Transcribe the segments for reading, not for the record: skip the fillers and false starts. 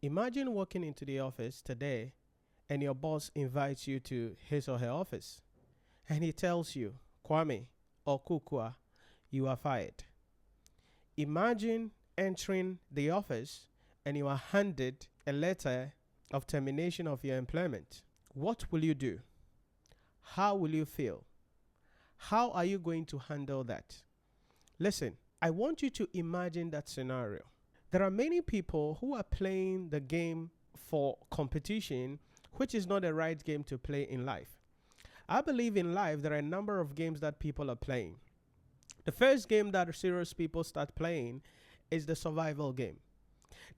Imagine walking into the office today and your boss invites you to his or her office and he tells you, Kwame or Kukua, you are fired. Imagine entering the office and you are handed a letter of termination of your employment. What will you do? How will you feel? How are you going to handle that? Listen, I want you to imagine that scenario. There are many people who are playing the game for competition, which is not the right game to play in life. I believe in life there are a number of games that people are playing. The first game that serious people start playing is the survival game.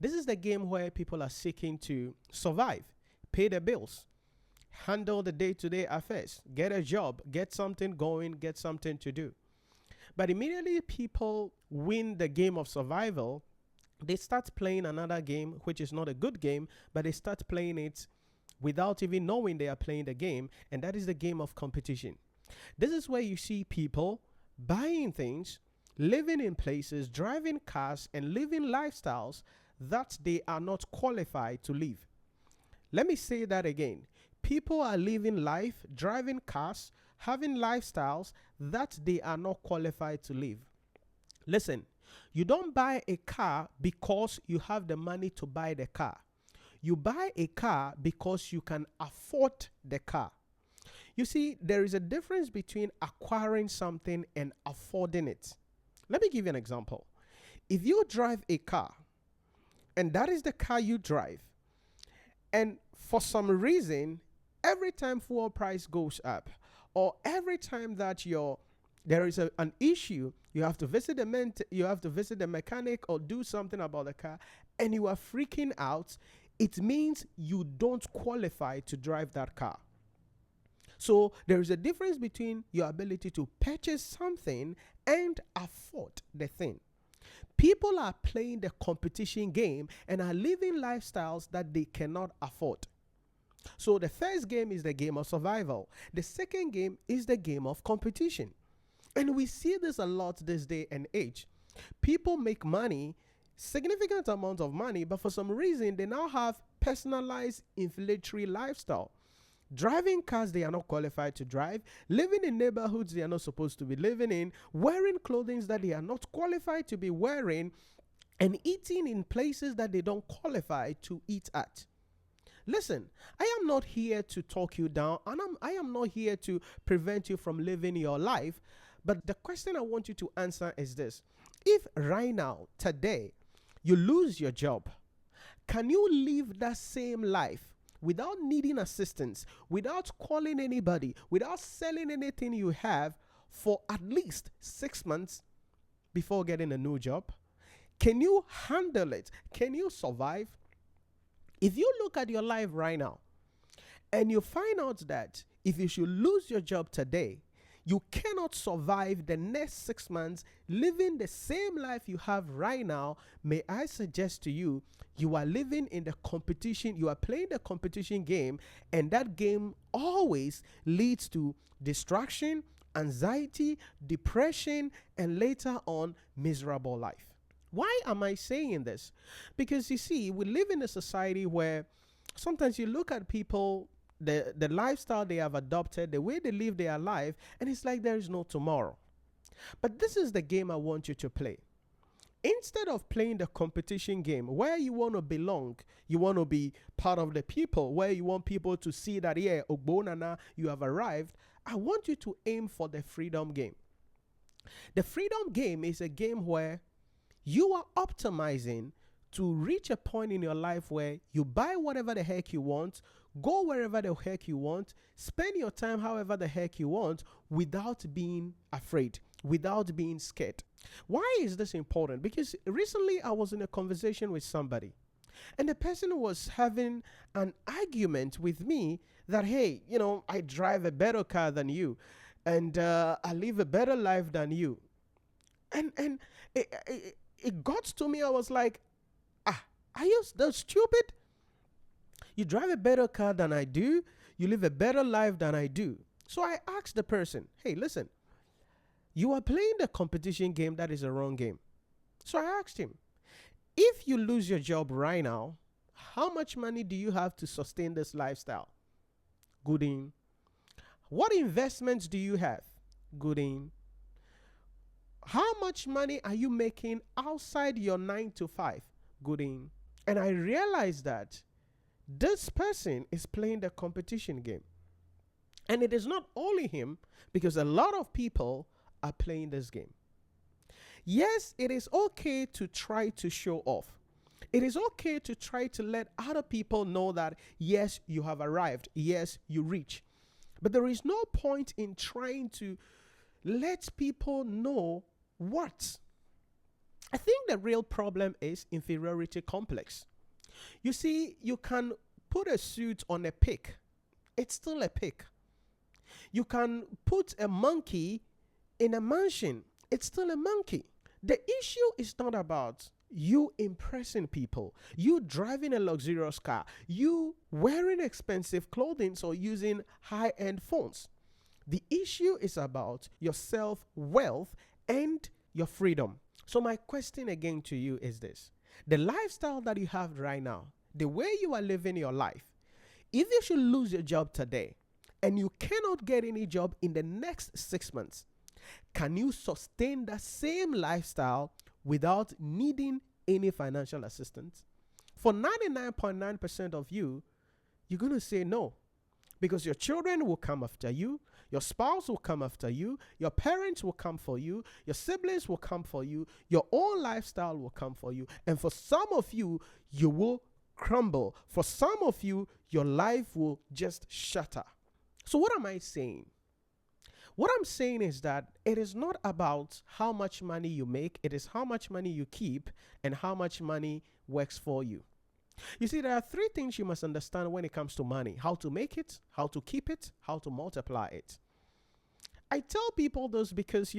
This is the game where people are seeking to survive, pay their bills, handle the day-to-day affairs, get a job, get something going, get something to do. But immediately people win the game of survival, they start playing another game, which is not a good game, but they start playing it without even knowing they are playing the game, and that is the game of competition. This is where you see people buying things, living in places, driving cars, and living lifestyles that they are not qualified to live. Let me say that again. People are living life, driving cars, having lifestyles that they are not qualified to live. Listen, you don't buy a car because you have the money to buy the car. You buy a car because you can afford the car. You see, there is a difference between acquiring something and affording it. Let me give you an example. If you drive a car, and that is the car you drive, and for some reason, every time fuel price goes up, or every time that there is an issue, you have to visit the mechanic or do something about the car, and you are freaking out, it means you don't qualify to drive that car. So there is a difference between your ability to purchase something and afford the thing. People are playing the competition game and are living lifestyles that they cannot afford. So the first game is the game of survival. The second game is the game of competition. And we see this a lot this day and age. People make money, significant amount of money, but for some reason they now have personalized inflationary lifestyle. Driving cars they are not qualified to drive, living in neighborhoods they are not supposed to be living in, wearing clothing that they are not qualified to be wearing, and eating in places that they don't qualify to eat at. Listen, I am not here to talk you down, and I am not here to prevent you from living your life, but the question I want you to answer is this. If right now, today, you lose your job, can you live that same life without needing assistance, without calling anybody, without selling anything you have for at least 6 months before getting a new job? Can you handle it? Can you survive? If you look at your life right now and you find out that if you should lose your job today, you cannot survive the next 6 months living the same life you have right now, may I suggest to you, you are living in the competition, you are playing the competition game, and that game always leads to distraction, anxiety, depression, and later on, miserable life. Why am I saying this? Because you see, we live in a society where sometimes you look at people, the lifestyle they have adopted, the way they live their life, and it's like there is no tomorrow. But this is the game I want you to play. Instead of playing the competition game where you want to belong, you want to be part of the people, where you want people to see that, yeah, Ogbonana, you have arrived, I want you to aim for the freedom game. The freedom game is a game where you are optimizing to reach a point in your life where you buy whatever the heck you want, go wherever the heck you want, spend your time however the heck you want without being afraid, without being scared. Why is this important? Because recently I was in a conversation with somebody and the person was having an argument with me that, hey, I drive a better car than you and I live a better life than you. And it got to me. I was like, are you that stupid? You drive a better car than I do. You live a better life than I do. So I asked the person, hey, listen, you are playing the competition game. That is a wrong game. So I asked him, if you lose your job right now, How much money do you have to sustain this lifestyle? Good in. What investments do you have? Good in. How much money are you making outside your 9 to 5? Good in. And I realized that this person is playing the competition game. And it is not only him, because a lot of people are playing this game. Yes, it is okay to try to show off. It is okay to try to let other people know that, yes, you have arrived. Yes, you reach. But there is no point in trying to let people know what. I think the real problem is inferiority complex. You see, you can put a suit on a pig. It's still a pig. You can put a monkey in a mansion. It's still a monkey. The issue is not about you impressing people, you driving a luxurious car, you wearing expensive clothing or using high-end phones. The issue is about your self-wealth and your freedom. So my question again to you is this. The lifestyle that you have right now, the way you are living your life, if you should lose your job today and you cannot get any job in the next 6 months, can you sustain that same lifestyle without needing any financial assistance? For 99.9% of you, you're going to say no, because your children will come after you, your spouse will come after you, your parents will come for you, your siblings will come for you, your own lifestyle will come for you. And for some of you, you will crumble. For some of you, your life will just shatter. So what am I saying? What I'm saying is that it is not about how much money you make. It is how much money you keep and how much money works for you. You see, there are 3 things you must understand when it comes to money: how to make it, how to keep it, how to multiply it. I tell people this because,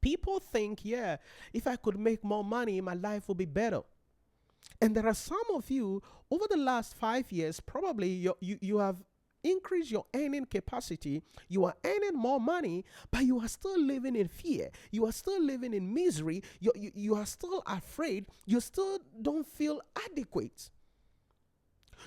people think, yeah, if I could make more money, my life would be better. And there are some of you, over the last 5 years, probably you have increase your earning capacity, you are earning more money, but you are still living in fear. You are still living in misery. You are still afraid. You still don't feel adequate.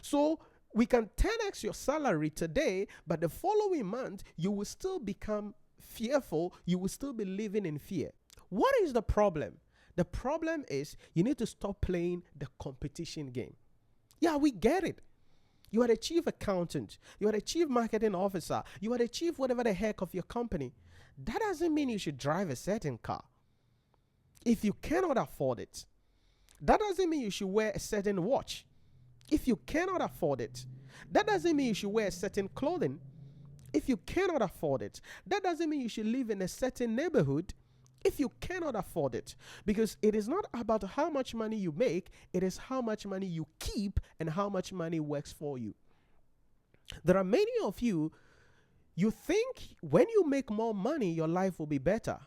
So we can 10x your salary today, but the following month, you will still become fearful. You will still be living in fear. What is the problem? The problem is you need to stop playing the competition game. Yeah, we get it. You are the chief accountant. You are the chief marketing officer. You are the chief whatever the heck of your company. That doesn't mean you should drive a certain car if you cannot afford it. That doesn't mean you should wear a certain watch if you cannot afford it. That doesn't mean you should wear a certain clothing if you cannot afford it. That doesn't mean you should live in a certain neighborhood if you cannot afford it. Because it is not about how much money you make, it is how much money you keep and how much money works for you. There are many of you, you think when you make more money, your life will be better.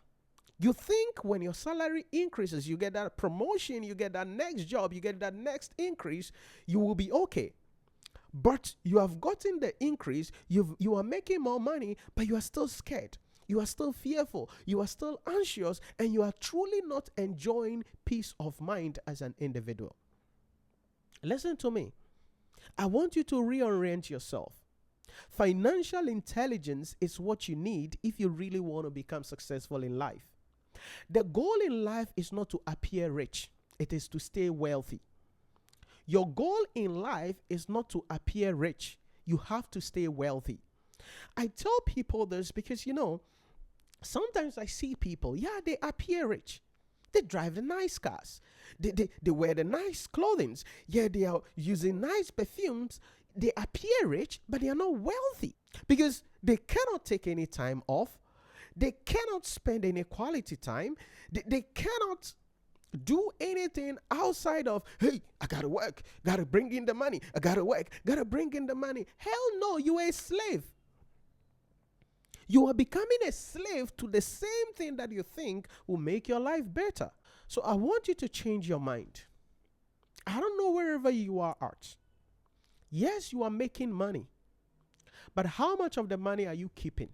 You think when your salary increases, you get that promotion, you get that next job, you get that next increase, you will be okay. But you have gotten the increase, you are making more money, but you are still scared. You are still fearful, you are still anxious, and you are truly not enjoying peace of mind as an individual. Listen to me. I want you to reorient yourself. Financial intelligence is what you need if you really want to become successful in life. The goal in life is not to appear rich, it is to stay wealthy. Your goal in life is not to appear rich, you have to stay wealthy. I tell people this because, sometimes I see people, they appear rich. They drive the nice cars. They wear the nice clothing. Yeah, they are using nice perfumes. They appear rich, but they are not wealthy because they cannot take any time off. They cannot spend any quality time. They cannot do anything outside of, hey, I gotta work, gotta bring in the money. I gotta work, gotta bring in the money. Hell no, you are a slave. You are becoming a slave to the same thing that you think will make your life better. So I want you to change your mind. I don't know wherever you are at. Yes, you are making money. But how much of the money are you keeping?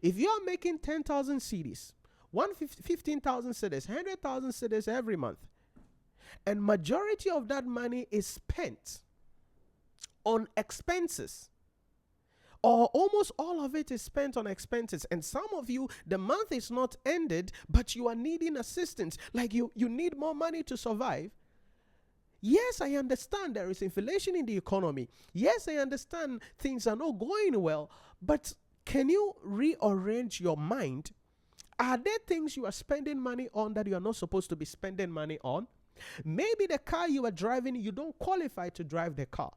If you are making 10,000 cedis, 15,000 cedis, 100,000 cedis every month, And majority of that money is spent on expenses, or almost all of it is spent on expenses. And some of you, the month is not ended, but you are needing assistance. Like you need more money to survive. Yes, I understand there is inflation in the economy. Yes, I understand things are not going well. But can you rearrange your mind? Are there things you are spending money on that you are not supposed to be spending money on? Maybe the car you are driving, you don't qualify to drive the car.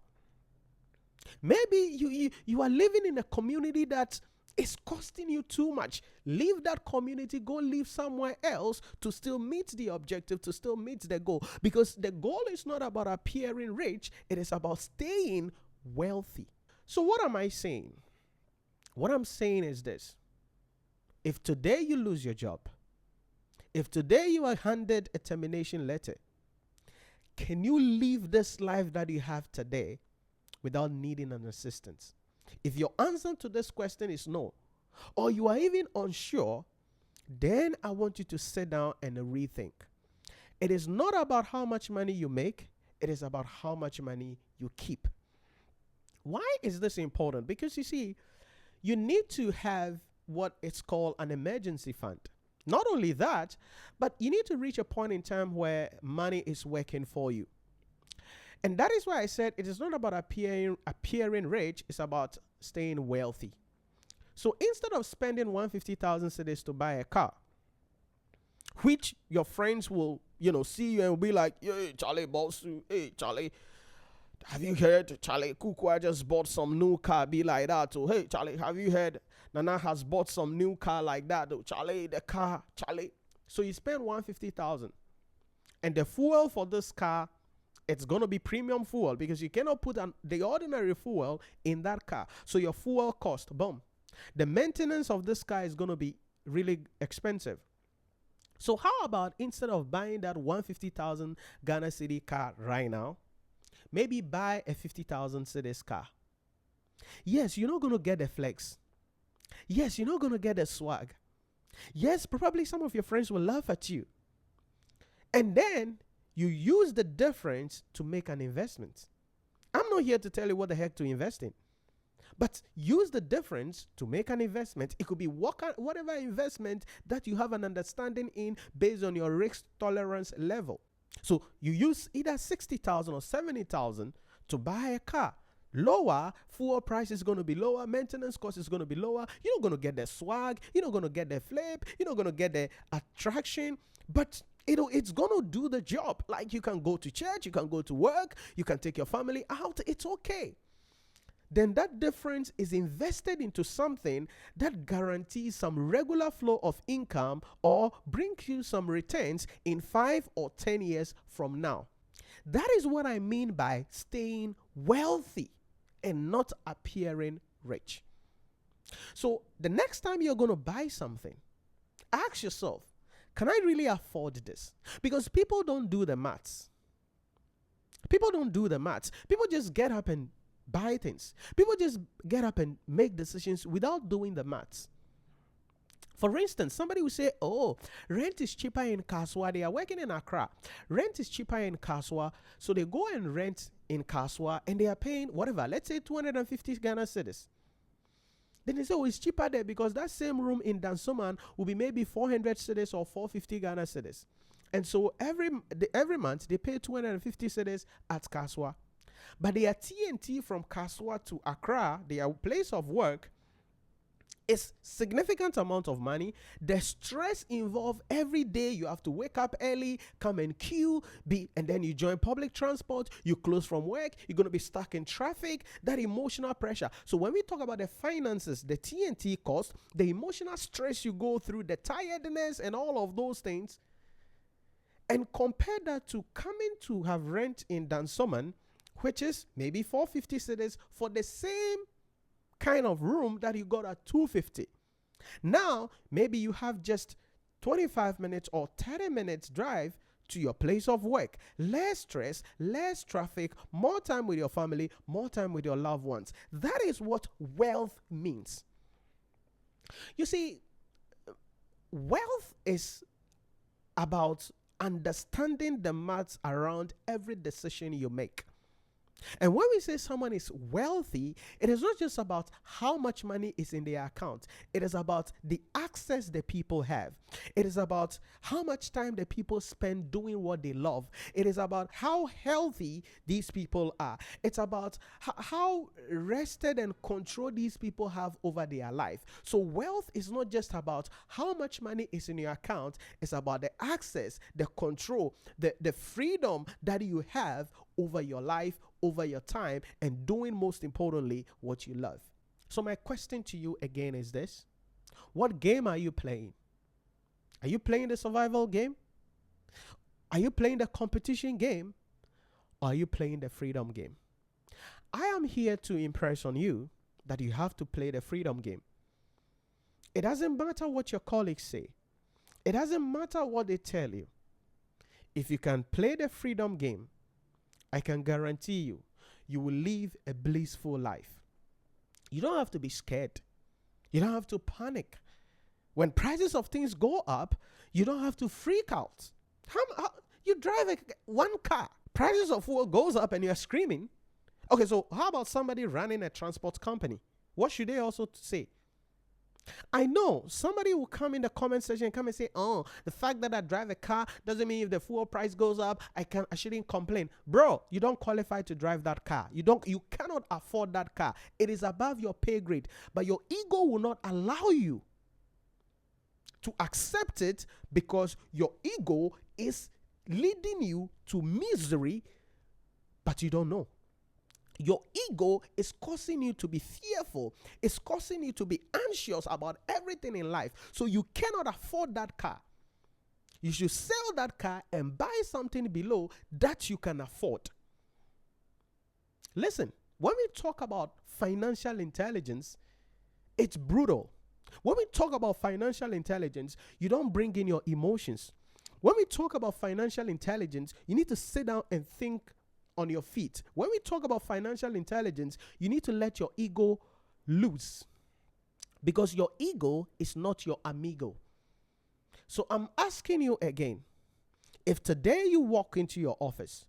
Maybe you are living in a community that is costing you too much. Leave that community, go live somewhere else to still meet the objective, to still meet the goal. Because the goal is not about appearing rich, it is about staying wealthy. So what am I saying? What I'm saying is this. If today you lose your job, if today you are handed a termination letter, can you live this life that you have today without needing an assistance? If your answer to this question is no, or you are even unsure, then I want you to sit down and rethink. It is not about how much money you make, it is about how much money you keep. Why is this important? Because you see, you need to have what it's called an emergency fund. Not only that, but you need to reach a point in time where money is working for you. And that is why I said it is not about appearing rich, it's about staying wealthy. So instead of spending 150,000 cedis to buy a car, which your friends will, see you and will be like, hey, Charlie, boss, hey, Charlie, have you heard Charlie Kukwa just bought some new car, be like that? Or, hey, Charlie, have you heard Nana has bought some new car like that? Or, Charlie, the car, Charlie. So you spend 150,000. And the fuel for this car, it's going to be premium fuel because you cannot put the ordinary fuel in that car. So your fuel cost, boom. The maintenance of this car is going to be really expensive. So how about instead of buying that 150,000 Ghana cedi car right now, maybe buy a 50,000 cedis car. Yes, you're not going to get a flex. Yes, you're not going to get a swag. Yes, probably some of your friends will laugh at you. And then you use the difference to make an investment. I'm not here to tell you what the heck to invest in. But use the difference to make an investment. It could be whatever investment that you have an understanding in based on your risk tolerance level. So you use either 60,000 or 70,000 to buy a car. Lower, fuel price is going to be lower, maintenance cost is going to be lower. You're not going to get the swag, you're not going to get the flip, you're not going to get the attraction, but it's going to do the job. Like you can go to church, you can go to work, you can take your family out, it's okay. Then that difference is invested into something that guarantees some regular flow of income or brings you some returns in 5 or 10 years from now. That is what I mean by staying wealthy and not appearing rich. So the next time you're going to buy something, ask yourself, can I really afford this? Because people don't do the maths. People don't do the maths. People just get up and buy things. People just get up and make decisions without doing the maths. For instance, somebody will say, oh, rent is cheaper in Kaswa. They are working in Accra. Rent is cheaper in Kaswa. So they go and rent in Kaswa and they are paying whatever, let's say 250 Ghana cedis. Then they say, oh, it's cheaper there because that same room in Dansoman will be maybe 400 cedis or 450 Ghana cedis. And so every month they pay 250 cedis at Kaswa. But their TNT from Kaswa to Accra, their place of work, is significant amount of money. The stress involved every day. You have to wake up early, come and queue, and then you join public transport, you close from work, you're going to be stuck in traffic, that emotional pressure. So when we talk about the finances, the TNT cost, the emotional stress you go through, the tiredness and all of those things, and compare that to coming to have rent in Dansoman, which is maybe 450 cedis for the same kind of room that you got at 250. Now, maybe you have just 25 minutes or 30 minutes drive to your place of work. Less stress, less traffic, more time with your family, more time with your loved ones. That is what wealth means. You see, wealth is about understanding the maths around every decision you make. And when we say someone is wealthy, it is not just about how much money is in their account. It is about the access the people have. It is about how much time the people spend doing what they love. It is about how healthy these people are. It's about how rested and control these people have over their life. So wealth is not just about how much money is in your account. It's about the access, the control, the freedom that you have over your life, over your time, and doing, most importantly, what you love. So my question to you again is this: what game are you playing? Are you playing the survival game? Are you playing the competition game? Or are you playing the freedom game? I am here to impress on you that you have to play the freedom game. It doesn't matter what your colleagues say. It doesn't matter what they tell you. If you can play the freedom game, I can guarantee you, you will live a blissful life. You don't have to be scared. You don't have to panic. When prices of things go up, you don't have to freak out. You drive one car, prices of fuel goes up and you're screaming. Okay, so how about somebody running a transport company? What should they also say? I know somebody will come in the comment section and come and say, oh, the fact that I drive a car doesn't mean if the fuel price goes up, I shouldn't complain. Bro, you don't qualify to drive that car. You cannot afford that car. It is above your pay grade, but your ego will not allow you to accept it because your ego is leading you to misery, but you don't know. Your ego is causing you to be fearful. It's causing you to be anxious about everything in life. So you cannot afford that car. You should sell that car and buy something below that you can afford. Listen, when we talk about financial intelligence, it's brutal. When we talk about financial intelligence, you don't bring in your emotions. When we talk about financial intelligence, you need to sit down and think on your feet. When we talk about financial intelligence, you need to let your ego loose, because your ego is not your amigo. So I'm asking you again, if today you walk into your office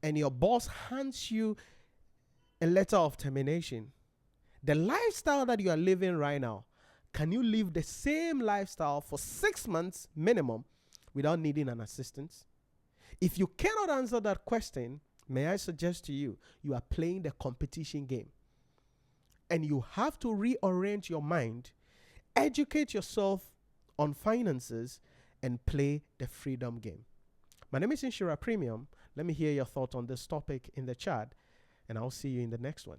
and your boss hands you a letter of termination, the lifestyle that you are living right now, can you live the same lifestyle for 6 months minimum without needing an assistance? If you cannot answer that question, may I suggest to you, you are playing the competition game. And you have to reorient your mind, educate yourself on finances, and play the freedom game. My name is Nhyira Premium. Let me hear your thoughts on this topic in the chat, and I'll see you in the next one.